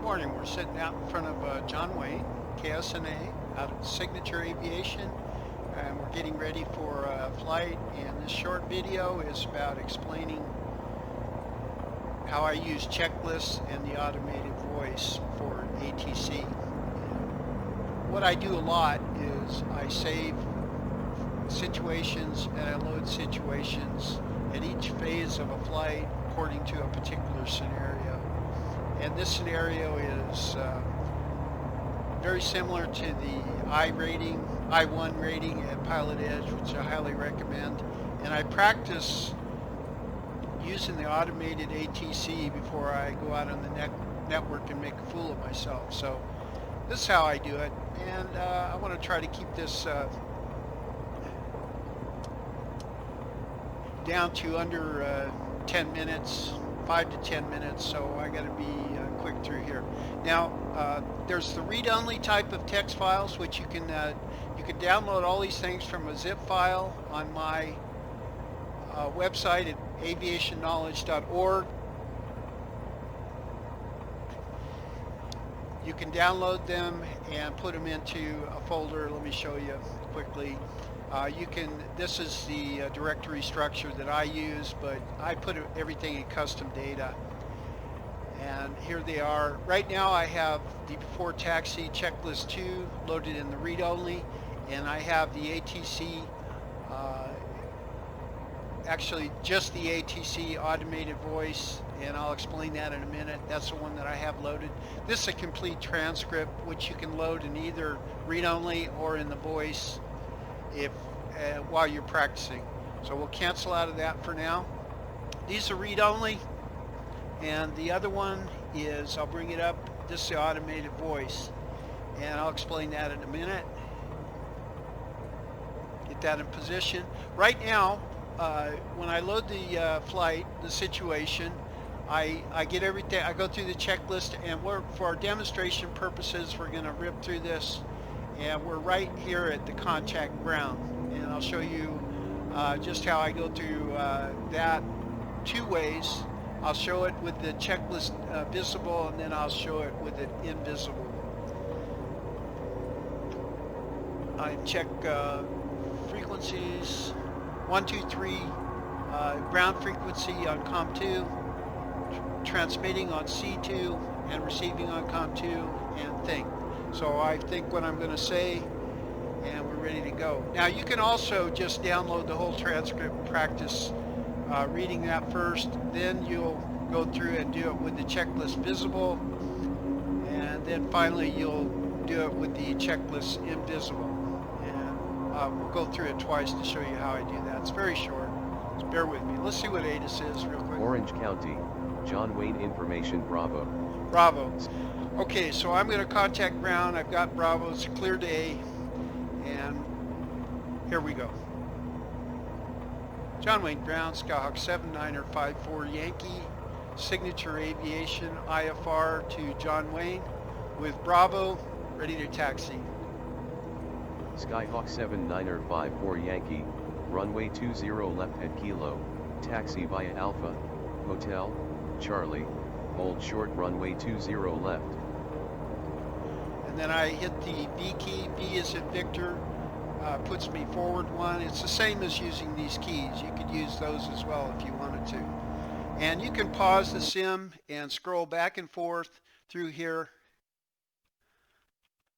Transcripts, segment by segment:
morning. We're sitting out in front of John Wayne, KSNA, out at Signature Aviation, and we're getting ready for a flight. And this short video is about explaining how I use checklists and the automated voice for ATC. And what I do a lot is I save situations and I load situations at each phase of a flight according to a particular scenario. And this scenario is very similar to the I1 rating at Pilot Edge, which I highly recommend. And I practice using the automated ATC before I go out on the network and make a fool of myself. So this is how I do it. And I want to try to keep this down to under 10 minutes, 5 to 10 minutes, so I got to be quick through here. Now, there's the read-only type of text files, which you can download all these things from a zip file on my website at aviationknowledge.org. You can download them and put them into a folder. Let me show you quickly. This is the directory structure that I use, but I put everything in custom data. And here they are. Right now I have the before taxi checklist 2 loaded in the read-only, and I have the ATC, actually just the ATC automated voice, and I'll explain that in a minute. That's the one that I have loaded. This is a complete transcript, which you can load in either read-only or in the voice while you're practicing. So we'll cancel out of that for now. These are read-only, and the other one is, I'll bring it up, this is the automated voice, and I'll explain that in a minute. Get that in position. Right now, when I load the flight, the situation, I get everything, I go through the checklist, and for our demonstration purposes, we're going to rip through this, and we're right here at the contact ground. And I'll show you just how I go through that 2 ways. I'll show it with the checklist visible, and then I'll show it with it invisible. I check frequencies, 1, 2, 3, ground frequency on COM2, transmitting on C2, and receiving on COM2, and think. So I think what I'm going to say, and we're ready to go. Now you can also just download the whole transcript and practice reading that first, then you'll go through and do it with the checklist visible, and then finally you'll do it with the checklist invisible. And we'll go through it twice to show you how I do that. It's very short, so bear with me. Let's see what ATIS is real quick. Orange County, John Wayne information, Bravo. Bravo. Okay, so I'm going to contact ground. I've got Bravo. It's a clear day. And here we go. John Wayne ground, Skyhawk 7954 Yankee, Signature Aviation, IFR to John Wayne with Bravo, ready to taxi. Skyhawk 7954 Yankee, runway 20 left at Kilo, taxi via Alpha, Hotel, Charlie, hold short runway 20 left. And then I hit the V key. V is at Victor, puts me forward 1. It's the same as using these keys. You could use those as well if you wanted to. And you can pause the sim and scroll back and forth through here,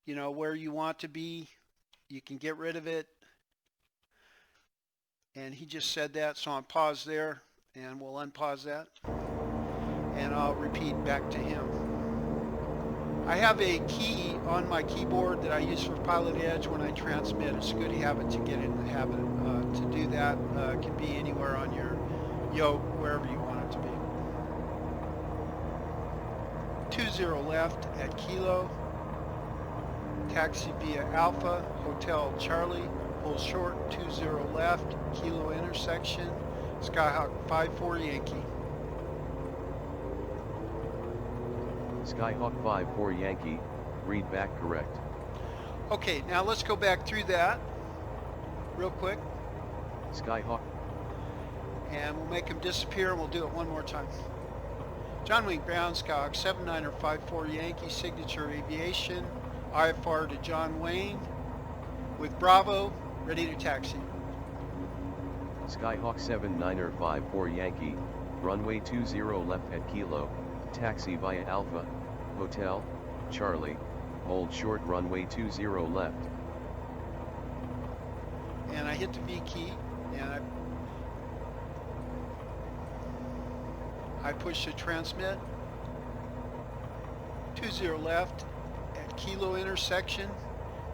you know, where you want to be. You can get rid of it. And he just said that, so I'm paused there, and we'll unpause that. And I'll repeat back to him. I have a key on my keyboard that I use for Pilot Edge when I transmit. It's a good habit to get in the habit to do that. It can be anywhere on your yoke, wherever you want it to be. 20 left at Kilo. Taxi via Alpha, Hotel Charlie. Hold short, 20 left, Kilo intersection. Skyhawk 54 Yankee. Skyhawk 54 Yankee, read back correct. Okay, now let's go back through that real quick. Skyhawk. And we'll make them disappear, and we'll do it one more time. John Wayne Ground Skyhawk 7954 Yankee Signature Aviation, IFR to John Wayne with Bravo, ready to taxi. Skyhawk 7954 Yankee, runway 20 left at Kilo, taxi via Alpha, Hotel, Charlie, hold short runway 20 left. And I hit the V key, and I push the transmit, 20 left at Kilo intersection,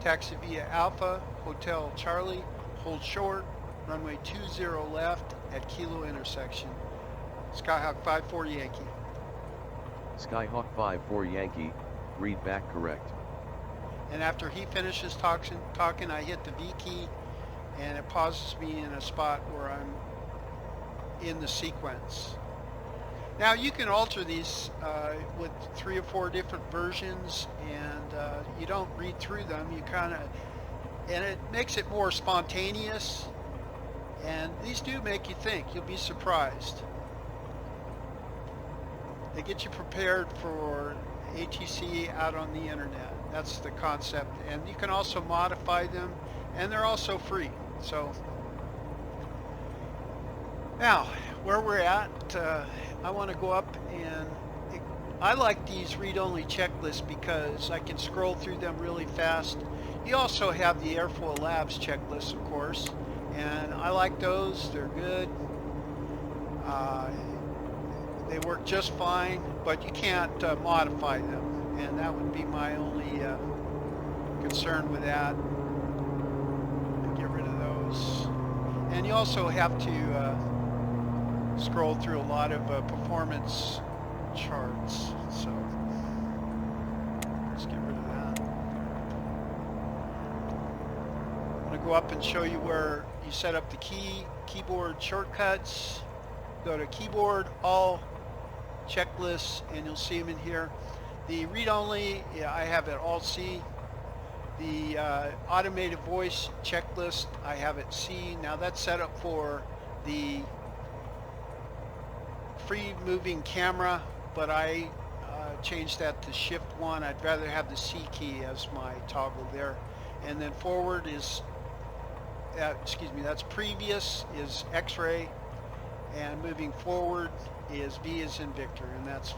taxi via Alpha, Hotel Charlie, hold short, runway 20 left at Kilo intersection. Skyhawk 54 Yankee. Skyhawk 54 Yankee, read back correct. And after he finishes talking, I hit the V key, and it pauses me in a spot where I'm in the sequence. Now you can alter these with 3 or 4 different versions, and you don't read through them. You and it makes it more spontaneous. And these do make you think. You'll be surprised. They get you prepared for ATC out on the internet. That's the concept. And you can also modify them, and they're also free. So now, where we're at, I want to go up and I like these read-only checklists because I can scroll through them really fast. You also have the Airfoil Labs checklists, of course, and I like those. They're good. They work just fine, but you can't modify them, and that would be my only concern with that. Get rid of those. And you also have to scroll through a lot of performance charts, so let's get rid of that. I'm going to go up and show you where you set up the keyboard shortcuts. Go to keyboard, all checklists, and you'll see them in here. The read-only, I have it Alt-C. The automated voice checklist, I have it C. Now that's set up for the free moving camera, but I changed that to Shift 1. I'd rather have the C key as my toggle there. And then forward is, that's previous is X-ray, and moving forward is V as in Victor, and that's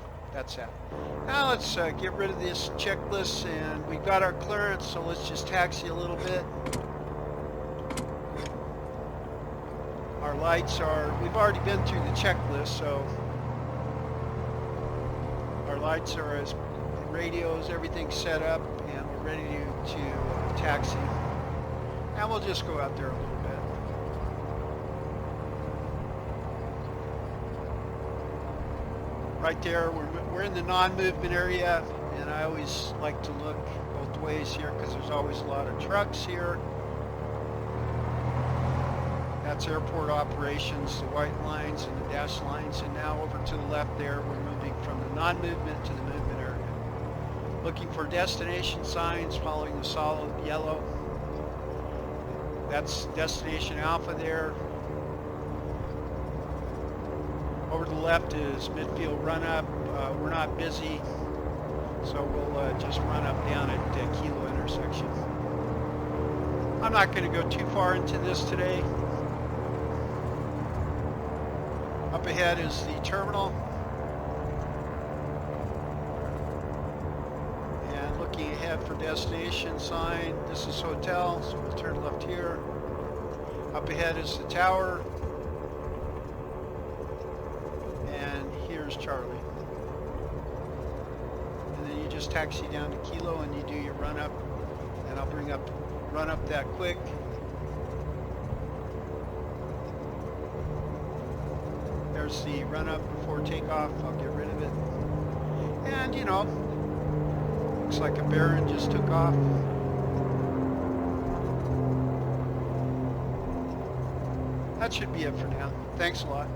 that. Now let's get rid of this checklist, and we've got our clearance, so let's just taxi a little bit. Our lights are, we've already been through the checklist, so our lights are as radios, everything's set up, and we're ready to taxi. And we'll just go out there a little bit. Right there, we're in the non-movement area, and I always like to look both ways here because there's always a lot of trucks here. That's airport operations, the white lines and the dash lines, and now over to the left there, we're moving from the non-movement to the movement area. Looking for destination signs, following the solid yellow. That's destination Alpha there. Over to the left is midfield run-up. We're not busy, so we'll just run up down at Kilo intersection. I'm not going to go too far into this today. Up ahead is the terminal. And looking ahead for destination sign, this is hotel, so we'll turn left here. Up ahead is the tower. And here's Charlie. And then you just taxi down to Kilo and you do your run up. And I'll run up that quick. There's the run up before takeoff. I'll get rid of it. And you know, looks like a Baron just took off. That should be it for now. Thanks a lot.